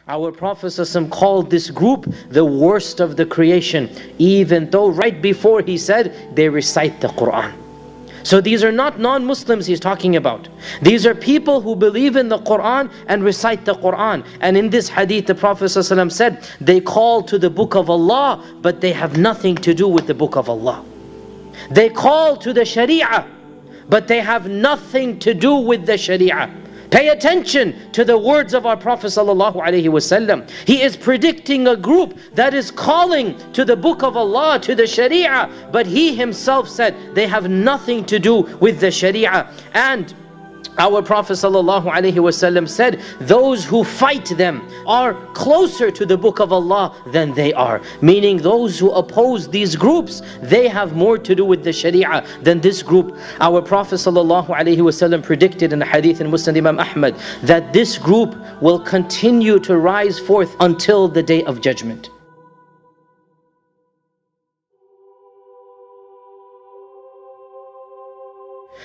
Our Prophet ﷺ called this group the worst of the creation, even though right before he said they recite the Quran. So these are not non-Muslims he's talking about. These are people who believe in the Quran and recite the Quran. And in this hadith the Prophet ﷺ said they call to the book of Allah, but they have nothing to do with the book of Allah. They call to the Sharia, but they have nothing to do with the Sharia. Pay attention to the words of our Prophet ﷺ. He is predicting a group that is calling to the book of Allah, to the Sharia, but he himself said they have nothing to do with the Sharia. And our Prophet ﷺ said, those who fight them are closer to the book of Allah than they are. Meaning those who oppose these groups, they have more to do with the Sharia than this group. Our Prophet ﷺ predicted in the hadith in Musnad Imam Ahmad that this group will continue to rise forth until the day of judgment.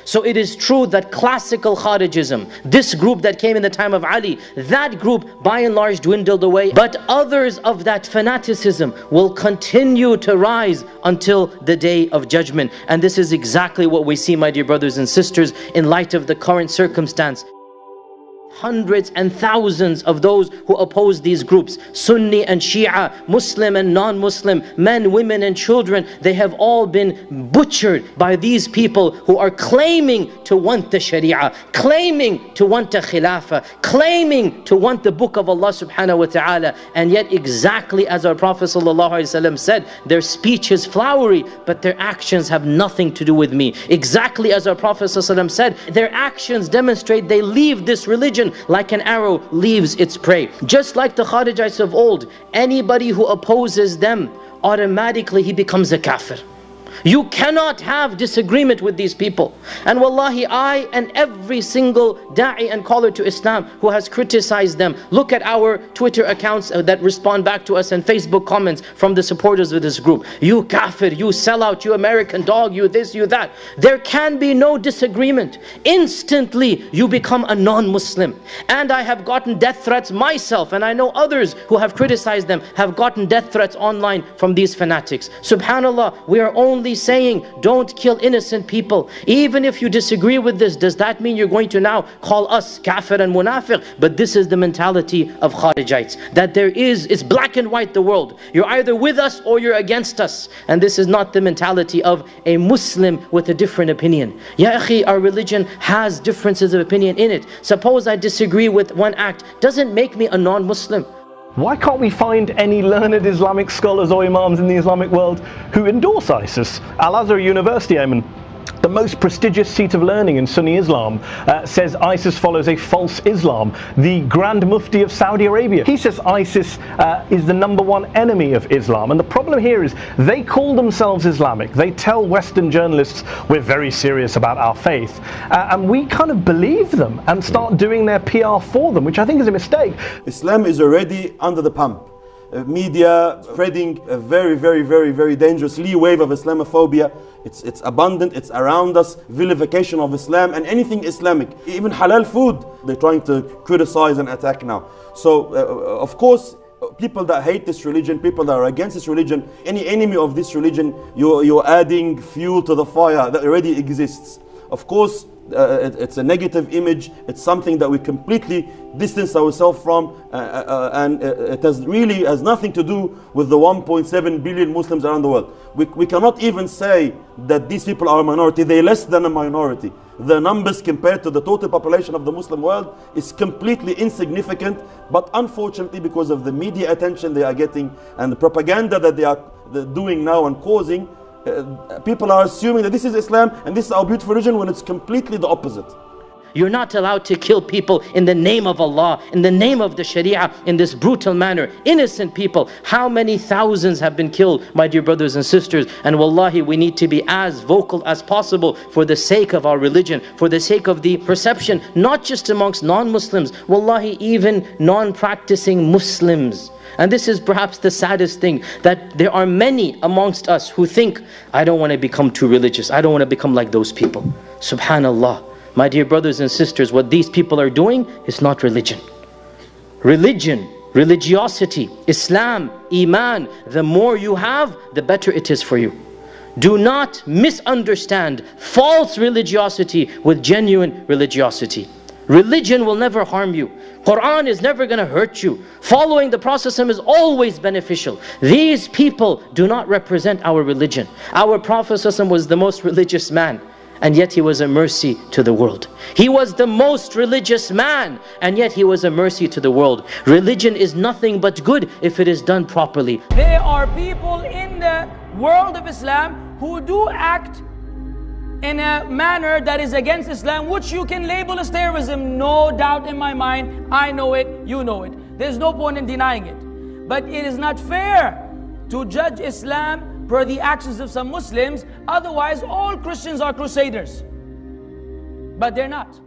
So it is true that classical Kharijism, this group that came in the time of Ali, that group by and large dwindled away. But others of that fanaticism will continue to rise until the day of judgment. And this is exactly what we see, my dear brothers and sisters, in light of the current circumstance. Hundreds and thousands of those who oppose these groups, Sunni and Shia, Muslim and non-Muslim, men, women and children, they have all been butchered by these people who are claiming to want the Sharia, claiming to want the Khilafah, claiming to want the book of Allah subhanahu wa ta'ala. And yet exactly as our Prophet ﷺ said, their speech is flowery, but their actions have nothing to do with me. Exactly as our Prophet ﷺ said, their actions demonstrate they leave this religion like an arrow leaves its prey. Just like the Kharijites of old, anybody who opposes them, automatically he becomes a kafir. You cannot have disagreement with these people. And wallahi, I and every single da'i and caller to Islam who has criticized them, look at our Twitter accounts that respond back to us and Facebook comments from the supporters of this group. You kafir, you sellout, you American dog, you this, you that. There can be no disagreement. Instantly you become a non-Muslim. And I have gotten death threats myself, and I know others who have criticized them have gotten death threats online from these fanatics. Subhanallah, we are only saying don't kill innocent people. Even if you disagree with this, does that mean you're going to now call us kafir and munafiq? But this is the mentality of Kharijites, that it's black and white, the world. You're either with us or you're against us. And this is not the mentality of a Muslim with a different opinion. Ya akhi, our religion has differences of opinion in it. Suppose I disagree with one act, doesn't make me a non-Muslim. Why can't we find any learned Islamic scholars or imams in the Islamic world who endorse ISIS? Al-Azhar University, Ayman, the most prestigious seat of learning in Sunni Islam, says ISIS follows a false Islam. The Grand Mufti of Saudi Arabia, he says ISIS is the #1 enemy of Islam. And the problem here is they call themselves Islamic. They tell Western journalists we're very serious about our faith. And we kind of believe them and start doing their PR for them, which I think is a mistake. Islam is already under the pump. Media spreading a very, very, very, very dangerous wave of Islamophobia. It's abundant, it's around us, vilification of Islam and anything Islamic. Even halal food, they're trying to criticize and attack now. So, of course, people that hate this religion, people that are against this religion, any enemy of this religion, you're adding fuel to the fire that already exists. Of course, it's a negative image. It's something that we completely distance ourselves from, and it really has nothing to do with the 1.7 billion Muslims around the world. We cannot even say that these people are a minority. They're less than a minority. The numbers compared to the total population of the Muslim world is completely insignificant, but unfortunately because of the media attention they are getting and the propaganda that they are doing now and causing, people are assuming that this is Islam and this is our beautiful religion, when it's completely the opposite. You're not allowed to kill people in the name of Allah, in the name of the Sharia, in this brutal manner. Innocent people. How many thousands have been killed, my dear brothers and sisters? And wallahi, we need to be as vocal as possible for the sake of our religion, for the sake of the perception, not just amongst non-Muslims, wallahi, even non-practicing Muslims. And this is perhaps the saddest thing, that there are many amongst us who think, I don't want to become too religious. I don't want to become like those people. Subhanallah. My dear brothers and sisters, what these people are doing is not religion. Religion religiosity, Islam, Iman, the more you have, the better it is for you. Do not misunderstand false religiosity with genuine religiosity. Religion will never harm you. Quran is never going to hurt you. Following the Prophet ﷺ is always beneficial. These people do not represent our religion. Our Prophet ﷺ was the most religious man, and yet he was a mercy to the world. He was the most religious man, and yet he was a mercy to the world. Religion is nothing but good if it is done properly. There are people in the world of Islam who do act in a manner that is against Islam, which you can label as terrorism. No doubt in my mind. I know it, you know it. There's no point in denying it. But it is not fair to judge Islam per the actions of some Muslims. Otherwise, all Christians are crusaders. But they're not.